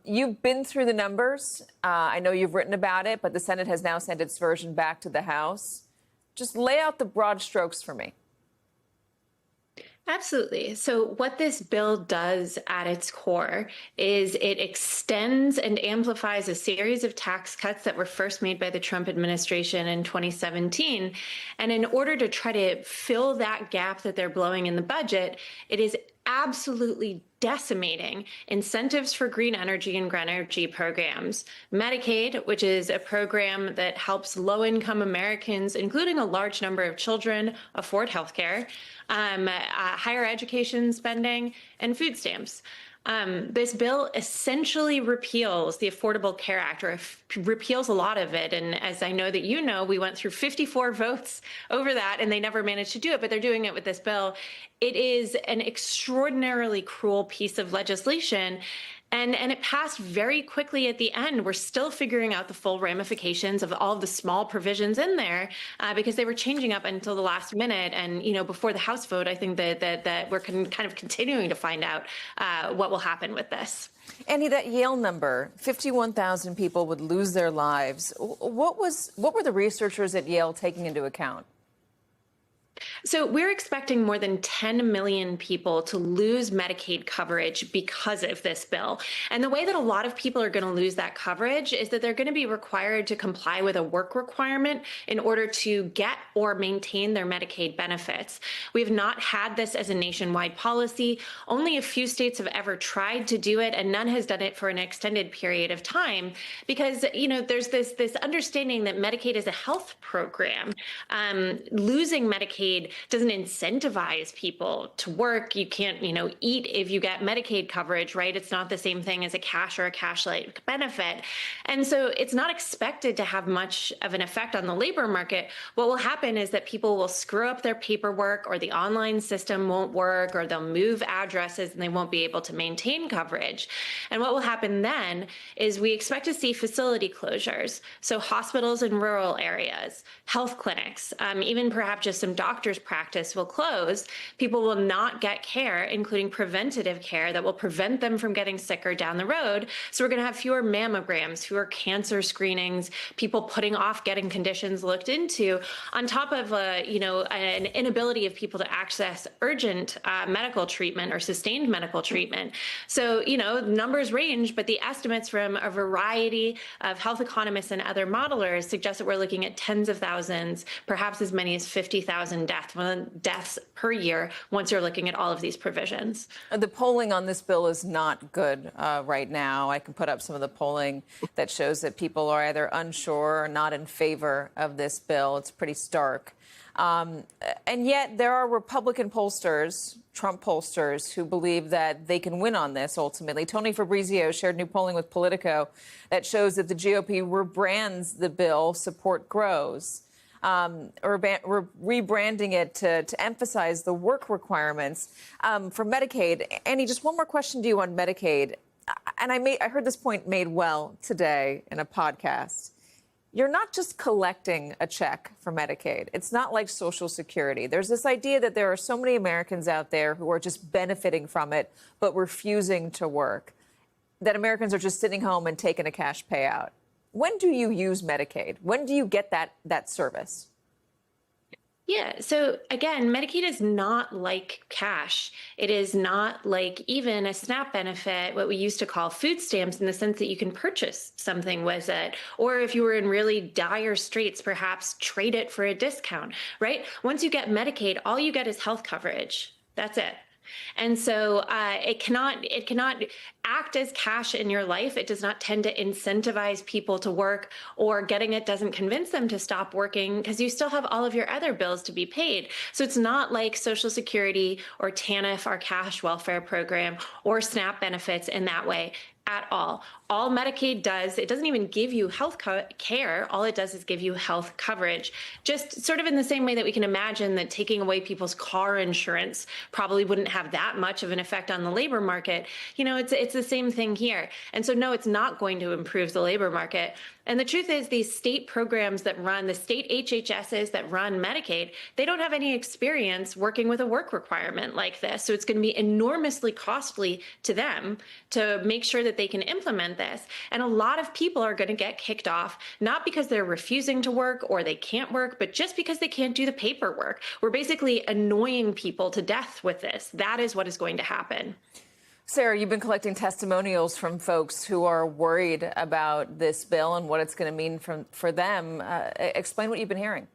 You've been through the numbers. I know you've written about it, but the Senate has now sent its version back to the House. Just lay out the broad strokes for me. Absolutely. So, what this bill does at its core is it extends and amplifies a series of tax cuts that were first made by the Trump administration in 2017. And in order to try to fill that gap that they're blowing in the budget, it is absolutely decimating incentives for green energy and green energy programs. Medicaid, which is a program that helps low-income Americans, including a large number of children, afford health care, higher education spending, and food stamps. This bill essentially repeals the Affordable Care Act, or repeals a lot of it. And as I know that you know, we went through 54 votes over that, and they never managed to do it, but they're doing it with this bill. It is an extraordinarily cruel piece of legislation. And it passed very quickly at the end. We're still figuring out the full ramifications of all of the small provisions in there because they were changing up until the last minute. And, you know, before the House vote, I think that we're kind of continuing to find out what will happen with this. Andy, that Yale number, 51,000 people would lose their lives. What were the researchers at Yale taking into account? So we're expecting more than 10 million people to lose Medicaid coverage because of this bill. And the way that a lot of people are going to lose that coverage is that they're going to be required to comply with a work requirement in order to get or maintain their Medicaid benefits. We have not had this as a nationwide policy. Only a few states have ever tried to do it, and none has done it for an extended period of time because, you know, there's this understanding that Medicaid is a health program. Losing Medicaid doesn't incentivize people to work. You can't, you know, eat if you get Medicaid coverage, right? It's not the same thing as a cash or a cash-like benefit. And so it's not expected to have much of an effect on the labor market. What will happen is that people will screw up their paperwork, or the online system won't work, or they'll move addresses and they won't be able to maintain coverage. And what will happen then is we expect to see facility closures. So hospitals in rural areas, health clinics, even perhaps just some doctor's practice will close. People will not get care, including preventative care that will prevent them from getting sicker down the road. So we're going to have fewer mammograms, fewer cancer screenings, people putting off getting conditions looked into, on top of an inability of people to access urgent medical treatment or sustained medical treatment. So, you know, numbers range, but the estimates from a variety of health economists and other modelers suggest that we're looking at tens of thousands, perhaps as many as 50,000 deaths per year once you're looking at all of these provisions. The polling on this bill is not good right now. I can put up some of the polling that shows that people are either unsure or not in favor of this bill. It's pretty stark. And yet there are Republican pollsters, Trump pollsters, who believe that they can win on this ultimately. Tony Fabrizio shared new polling with Politico that shows that the GOP rebrands the bill, support grows. Or rebranding it to emphasize the work requirements for Medicaid. Annie, just one more question to you on Medicaid. And I heard this point made well today in a podcast. You're not just collecting a check for Medicaid. It's not like Social Security. There's this idea that there are so many Americans out there who are just benefiting from it, but refusing to work, that Americans are just sitting home and taking a cash payout. When do you use Medicaid? When do you get that service? Yeah. So again, Medicaid is not like cash. It is not like even a SNAP benefit, what we used to call food stamps, in the sense that you can purchase something with it. Or if you were in really dire straits, perhaps trade it for a discount, right? Once you get Medicaid, all you get is health coverage. That's it. And so it cannot act as cash in your life. It does not tend to incentivize people to work, or getting it doesn't convince them to stop working because you still have all of your other bills to be paid. So it's not like Social Security or TANF, our cash welfare program, or SNAP benefits in that way at all. All Medicaid does, it doesn't even give you health care. All it does is give you health coverage. Just sort of in the same way that we can imagine that taking away people's car insurance probably wouldn't have that much of an effect on the labor market. You know, it's the same thing here. And so, no, it's not going to improve the labor market. And the truth is, these state programs that run, the state HHSs that run Medicaid, they don't have any experience working with a work requirement like this. So it's going to be enormously costly to them to make sure that they can implement this. And a lot of people are going to get kicked off, not because they're refusing to work or they can't work, but just because they can't do the paperwork. We're basically annoying people to death with this. That is what is going to happen. Sarah, you've been collecting testimonials from folks who are worried about this bill and what it's going to mean for them. Explain what you've been hearing.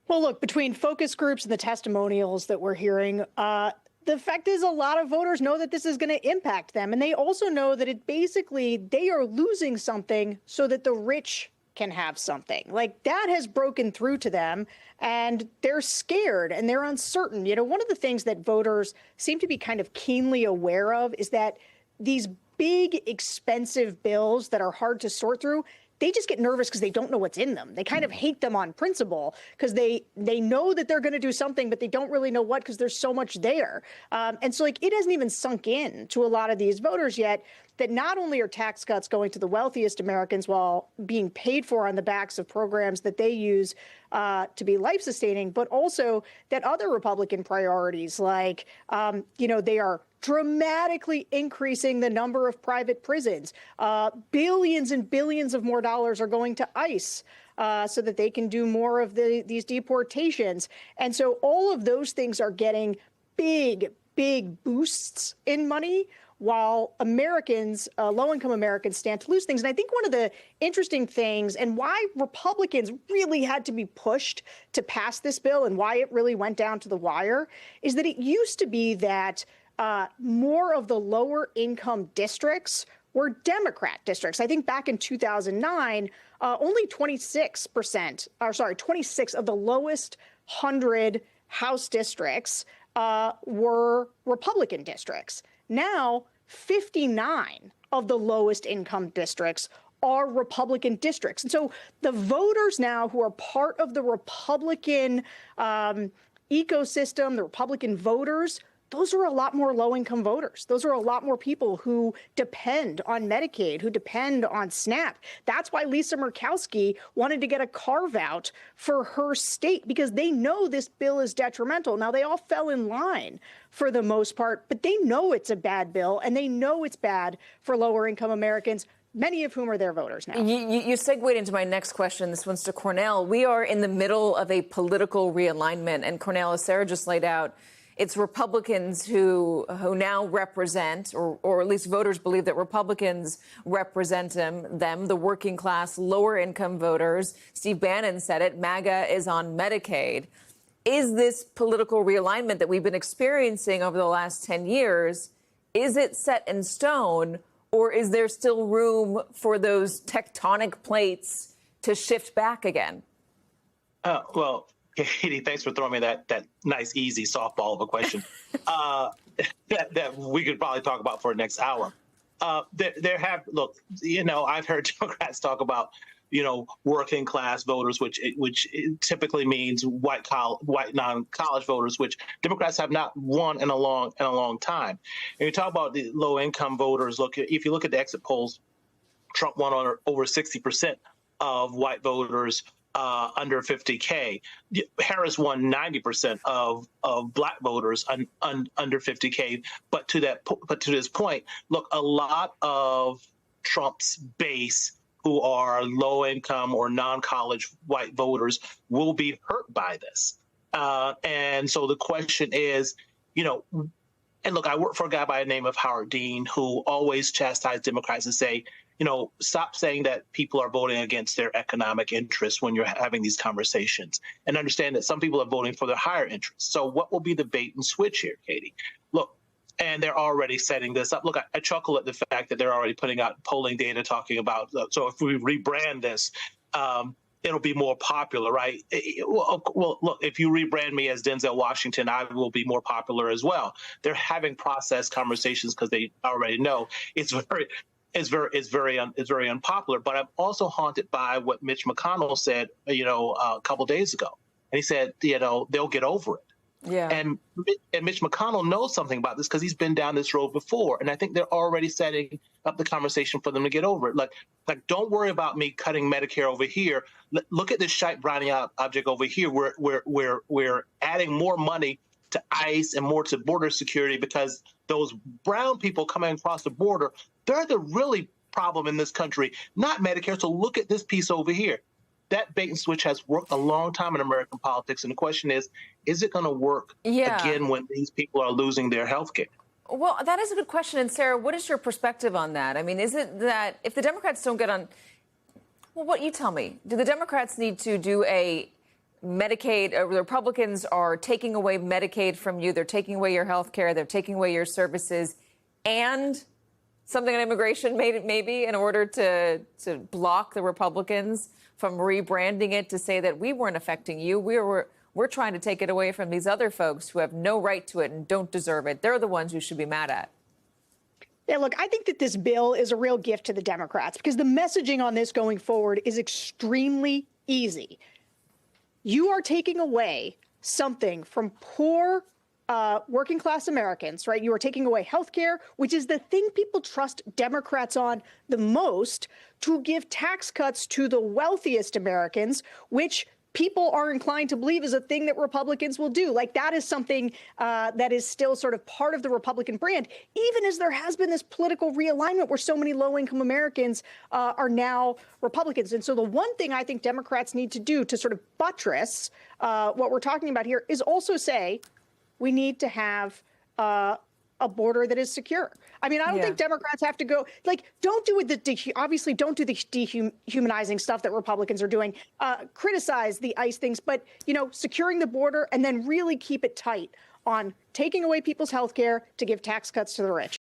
Well, look, between focus groups and the testimonials that we're hearing, the fact is a lot of voters know that this is going to impact them. And they also know that they are losing something so that the rich can have something. Like, that has broken through to them, and they're scared and they're uncertain. You know, one of the things that voters seem to be kind of keenly aware of is that these big, expensive bills that are hard to sort through, they just get nervous because they don't know what's in them. They kind of hate them on principle because they know that they're going to do something, but they don't really know what because there's so much there. And so, like, it hasn't even sunk in to a lot of these voters yet that not only are tax cuts going to the wealthiest Americans while being paid for on the backs of programs that they use to be life-sustaining, but also that other Republican priorities, like, they are dramatically increasing the number of private prisons. Billions and billions of more dollars are going to ICE so that they can do more of these deportations. And so all of those things are getting big boosts in money, while Americans, low-income Americans, stand to lose things. And I think one of the interesting things and why Republicans really had to be pushed to pass this bill and why it really went down to the wire is that it used to be that more of the lower-income districts were Democrat districts. I think back in 2009, only 26 of the lowest 100 House districts were Republican districts. Now, 59 of the lowest income districts are Republican districts. And so the voters now who are part of the Republican ecosystem, the Republican voters, those are a lot more low-income voters. Those are a lot more people who depend on Medicaid, who depend on SNAP. That's why Lisa Murkowski wanted to get a carve-out for her state, because they know this bill is detrimental. Now, they all fell in line for the most part, but they know it's a bad bill, and they know it's bad for lower-income Americans, many of whom are their voters now. You segued into my next question. This one's to Cornel. We are in the middle of a political realignment, and Cornel, as Sarah just laid out, it's Republicans who now represent, or at least voters believe that Republicans represent them, the working class, lower income voters. Steve Bannon said it. MAGA is on Medicaid. Is this political realignment that we've been experiencing over the last 10 years, is it set in stone, or is there still room for those tectonic plates to shift back again? Well, Katie, thanks for throwing me that nice, easy softball of a question that we could probably talk about for the next hour. Look, I've heard Democrats talk about, working class voters, which typically means white non-college voters, which Democrats have not won in a long time. And you talk about the low income voters. Look, if you look at the exit polls, Trump won on over 60% of white voters under 50K. Harris won 90% of black voters under 50K. But to this point, look, a lot of Trump's base, who are low income or non-college white voters, will be hurt by this. And so the question is, and look, I work for a guy by the name of Howard Dean, who always chastised Democrats and say, stop saying that people are voting against their economic interests when you're having these conversations, and understand that some people are voting for their higher interests. So what will be the bait and switch here, Katie? Look, and they're already setting this up. Look, I chuckle at the fact that they're already putting out polling data talking about, so if we rebrand this, it'll be more popular, right? Well, look, if you rebrand me as Denzel Washington, I will be more popular as well. They're having process conversations because they already know it's very unpopular. But I'm also haunted by what Mitch McConnell said, a couple days ago. And he said, they'll get over it. Yeah. And Mitch McConnell knows something about this because he's been down this road before. And I think they're already setting up the conversation for them to get over it. Like don't worry about me cutting Medicare over here. Look at this shite brownie object over here. We're adding more money to ICE and more to border security because those brown people coming across the border, they're the really problem in this country, not Medicare. So look at this piece over here. That bait and switch has worked a long time in American politics. And the question is it going to work again when these people are losing their health care? Well, that is a good question. And Sarah, what is your perspective on that? I mean, is it that if the Democrats don't get on, well, what you tell me, do the Democrats need to do a Medicaid, or the Republicans are taking away Medicaid from you, they're taking away your health care, they're taking away your services, and something on immigration maybe in order to block the Republicans from rebranding it to say that we weren't affecting you. We're trying to take it away from these other folks who have no right to it and don't deserve it. They're the ones who should be mad at. Yeah, look, I think that this bill is a real gift to the Democrats because the messaging on this going forward is extremely easy. You are taking away something from poor working class Americans, right? You are taking away health care, which is the thing people trust Democrats on the most, to give tax cuts to the wealthiest Americans, which people are inclined to believe is a thing that Republicans will do. Like that is something that is still sort of part of the Republican brand, even as there has been this political realignment where so many low-income Americans are now Republicans. And so the one thing I think Democrats need to do to sort of buttress what we're talking about here is also say, we need to have a border that is secure. I mean, I don't think Democrats have to go, like, don't do obviously don't do the dehumanizing stuff that Republicans are doing, criticize the ICE things, but, securing the border and then really keep it tight on taking away people's health care to give tax cuts to the rich.